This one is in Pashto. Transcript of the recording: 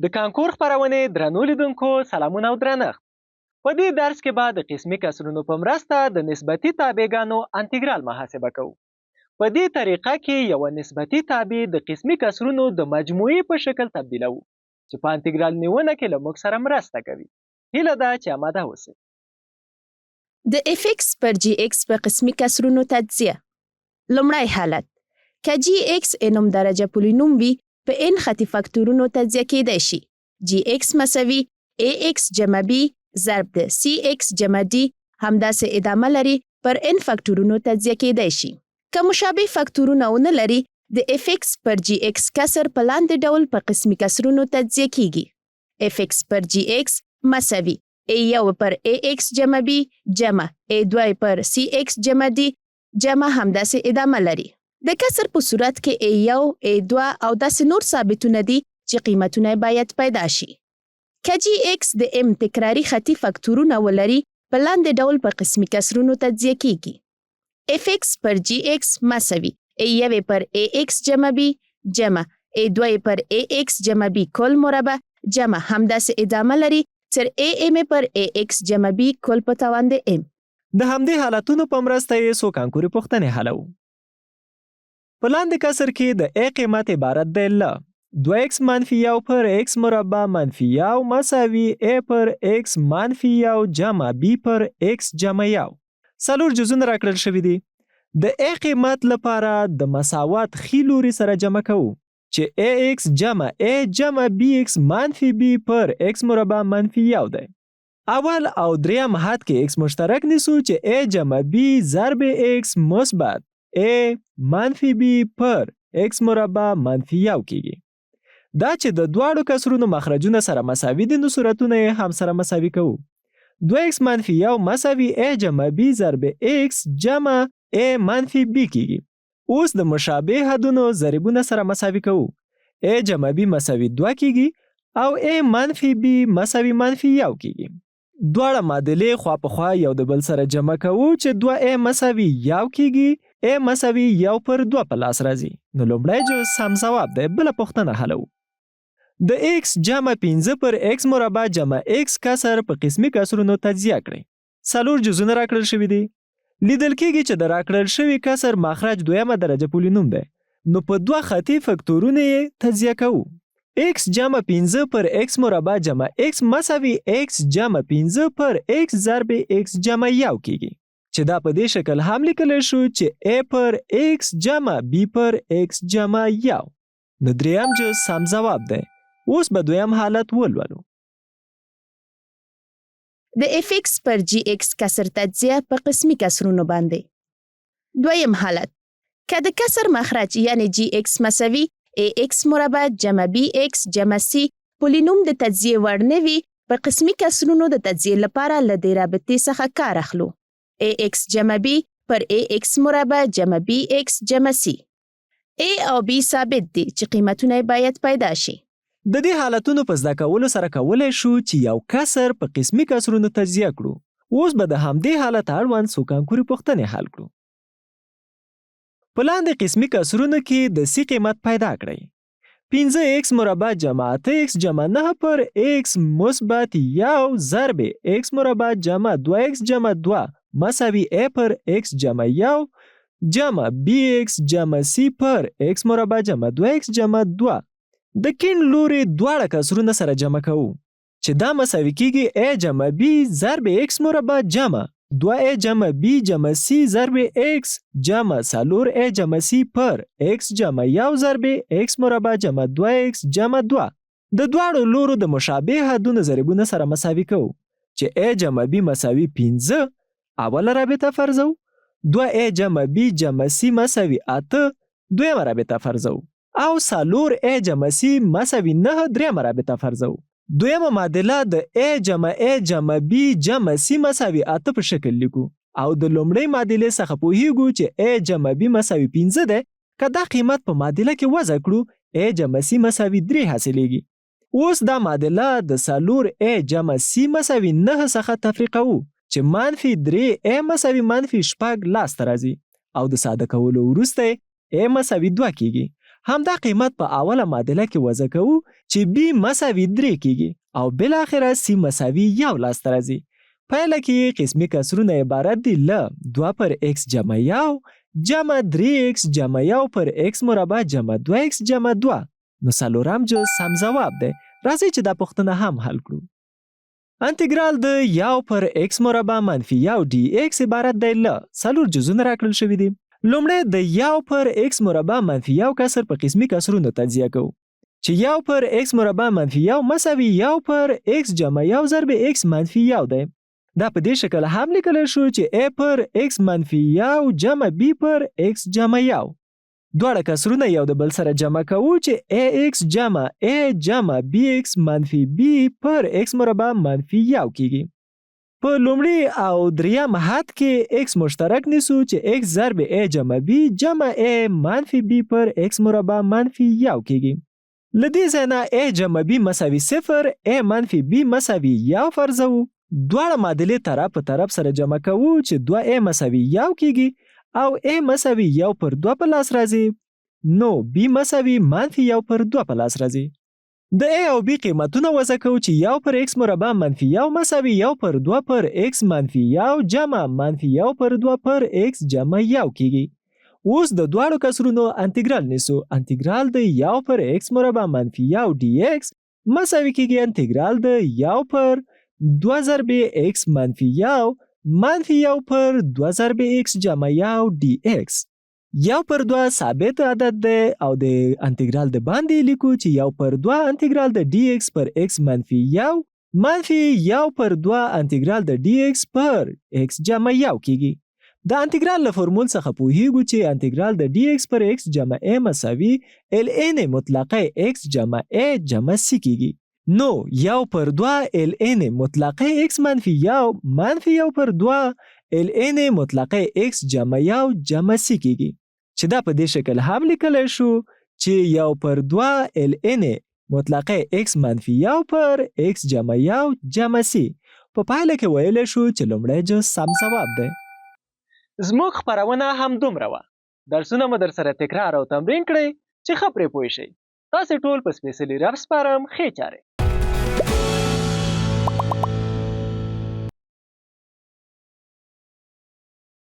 د کانکور خپرونې درنو لیدونکو سلامونه او درنښت. په دې درس کې به د قسمي کسرونو په مرسته د نسبتي تابعګانو انتګرال محاسبه کوو. په دې طریقه کې یوه نسبتي تابع د قسمي کسرونو د مجموعې په شکل تبدیلوو چې په انتګرال نیونه کې له موږ سره مرسته کوي. هیله ده چې آماده اوسئ. د اف ایکس پر جی ایکس په قسمي کسرونو تجزیه. لومړی حالت: که جی ایکس انوم درجه پولینوم وي په ان خطي فاکتورونو تجزیه کېدای شي. جی ایکس مساوي ای ایکس جمع بی ضرب د سی ایکس جمع دی همداسې ادامه لري پر ان فاکتورونو تجزیه کېدای شي. که مشابه فاکتورونه ونه لري د اف ایکس پر جی ایکس کسر په لاندې ډول په قسمي کسرونو تجزیه کیږي. اف ایکس پر جی ایکس مساوي A1 پر AX جمع B جمع A2 پر CX جمع D جمع همداسې ادامه لري. د کسر په صورت کې A1 A2 او داسې نور ثابتونه دي چې قیمتونه باید پیدا شي. که GX د M تکراري خطي فاکتورونه ولري په لاندې ډول په قسمي کسرونو تجزیه کیږي. FX پر GX مساوي A1 پر AX جمع B جمع A2 پر AX جمع B کل مربع جمع همداسې ادامه لري تر AM پر AX جمع B کل په توان د M. د همدې حالتونو په مرسته یې څو کانکوري پوښتنې حلوو. په لاندې کسر کې د A قیمت عبارت دی له 2x منفي 1 پر x مربع منفي 1 مساوي A پر x منفي 1 جمع B پر x جمع 1. څلور جزونه راکړل شوي دي. د A قیمت لپاره د مساوات ښي لوري سره جمع کوو چې ax جمع a جمع bx منفي b پر x مربع منفي 1 دی. اول او دریم حد کې x مشترک نیسو چې a جمع b ضرب x مثبت a منفي b پر x مربع منفي 1 کیږي. دا چې د دواړو کسرونو مخرجونه سره مساوي دي نو صورتونه یې هم سره مساوي کوو. 2x منفي 1 مساوي a جمع b ضرب x جمع a منفي b کیږي. اوس د مشابه حدونو ضریبونه سره مساوي کوو. a جمع b مساوي 2 کیږي او a منفي b مساوي منفي 1 کیږي. دواړه معادلې خوا په خوا یو د بل سره جمع کوو چې 2a مساوي 1 کیږي a مساوي 1 پر 2 په لاس راځي. نو لومړی جو سم ځواب دی. بله پوښتنه حلوو. د x جمع 15 پر x مربع جمع x کسر په قسمي کسرونو تجزیه کړئ. څلور جزونه راکړل شوي دي. لیدل کېږي چې د راکړل شوي کسر مخرج دویمه درجه پولینوم دی. نو په دوه خطي فاکتورونه یې تجزیه کوو. x جمع 15 پر x مربع جمع x مساوي x جمع 15 پر x ضرب x جمع 1 کیږي چې دا په دې شکل هم لیکلی شو چې a پر x جمع b پر x جمع 1. نو دریم جو سم ځواب دی. اوس به دویم حالت ولولو. د اف ایکس پر جی ایکس کسر تجزیه په قسمي کسرونو باندې. دویم حالت: که د کسر مخرج یعنی جی ایکس مساوي ای ایکس مربع جمع بی ایکس جمع سی پولینوم د تجزیه وړ نه وي په قسمي کسرونو د تجزیه لپاره له دې رابطې څخه کار اخلو. ای ایکس جمع بی پر ای ایکس مربع جمع بی ایکس جمع سی. ای او بی ثابت دي چې قیمتونه باید پیدا شي. د دې حالتونو په زده کولو سره کولی شو چې یو کسر په قسمي کسرونو تجزیه کړو. اوس به د همدې حالت اړوند څو کانکوري پوښتنې حل کړو. په لاندې قسمي کسرونو کې د سی قیمت پیدا کړئ. 15x مربع جمع 8x جمع 9 پر x مثبت 1 ضرب x مربع جمع 2x جمع 2 مساوي a پر x جمع 1 جمع bx جمع c پر x مربع جمع 2x جمع 2. د کیڼ لوري دواړه کسرونه سره جمع کوو چې دا مساوي کیږي a جمع b ضرب x مربع جمع 2a جمع b جمع c ضرب x جمع 4a جمع c پر x جمع 1 ضرب x مربع جمع 2x جمع 2. د دواړو لورو د مشابه حدونو ضریبونه سره مساوي کوو چې a جمع b مساوي 15 اوله رابطه فرضو. 2a جمع b جمع c مساوي 8 دویمه رابطه فرضو. او 4a جمع c مساوي 9 دریمه رابطه فرضو. دویمه معادله د a جمع a جمع b جمع c مساوي 8 په شکل لیکو او د لومړۍ معادلې څخه پوهیږو چې a جمع b مساوي 15 ده. که دا قیمت په معادله کې وضع کړو a جمع c مساوي 3 حاصلیږي. اوس دا معادله د 4a جمع c مساوي 9 څخه تفریقوو چې منفي 3a مساوي منفي 4 لاس ته راځي او د ساده کولو وروسته a مساوي 2 کیږي. همدا قیمت په اوله معادله کې وضع کوو چې b مساوي 3 کیږي او بل اخره c مساوي 1 لاسته راځي. پایله کې قسمي کسرونه عبارت دي له 2 پر x جمع 1 جمع 3x جمع 1 پر x مربع جمع 2x جمع 2. نو څلورم جز سم ځواب دی. راځئ چې دا پوښتنه هم حل کړو. انتګرال د 1 پر x مربع منفي 1 dx عبارت دی له 4 جزونه راکړل شوي دي. لومړی د 1 پر x مربع منفي 1 کسر په قسمي کسرونو تجزیه کوو چې 1 پر x مربع منفي 1 مساوي 1 پر x جمع 1 ضرب x منفي 1 دی. دا په دې شکل هم لیکلی شو چې a پر x منفي 1 جمع b پر x جمع 1. دواړه کسرونه یو د بل سره جمع کوو چې ax جمع a جمع bx منفي b پر x مربع منفي 1 کیږي. په لومړي او دریم حد کې x مشترک نیسو چې x ضرب a جمع b جمع a منفي b پر x مربع منفي 1 کیږي. له دې ځای نه a جمع b مساوي 0 a منفي b مساوي 1 فرضوو. دواړه معادلې طرف په طرف سره جمع کوو چې 2a مساوي 1 کیږي او a مساوي 1 پر 2 په لاس راځي. نو b مساوي منفي 1 پر 2 په لاس راځي. د a او b قیمتونه وضع کوو چې 1 پر x مربع منفي 1 مساوي 1 پر 2 پر x منفي 1 جمع منفي 1 پر 2 پر x جمع 1 کیږي. اوس د دواړو کسرونو انتګرال نیسو. انتګرال د 1 پر x مربع منفي 1 dx مساوي کیږي انتګرال د 1 پر 2 ضرب x منفي 1 منفي 1 پر 2 ضرب x جمع 1 dx. 1 پر 2 ثابت عدد دی او د انتګرال د باندې لیکو چې 1 پر 2 انتګرال د dx پر x منفي 1 منفي 1 پر 2 انتګرال د dx پر x جمع 1 کیږي. د انتګرال له فورمول څخه پوهیږو چې انتګرال د dx پر x جمع a مساوي ln مطلقه x جمع a جمع c کیږي. نو 1 پر 2 ln مطلقه x منفي 1 منفي 1 پر 2 ln مطلقه x جمع 1 جمع c کیږي چې دا په دې شکل هم لیکلی شو چې 1 پر 2 ln مطلقه x منفي 1 پر x جمع 1 جمع c. په پایله کې ویلی شو چې لومړی جز سم ځواب دی. زموږ خپرونه همدومره وه. درسونه مو در سره تکرار او تمرین کړئ چې ښه پرې پوه شئ. تاسې ټول په سپېڅلي رب سپارم. ښې چارې.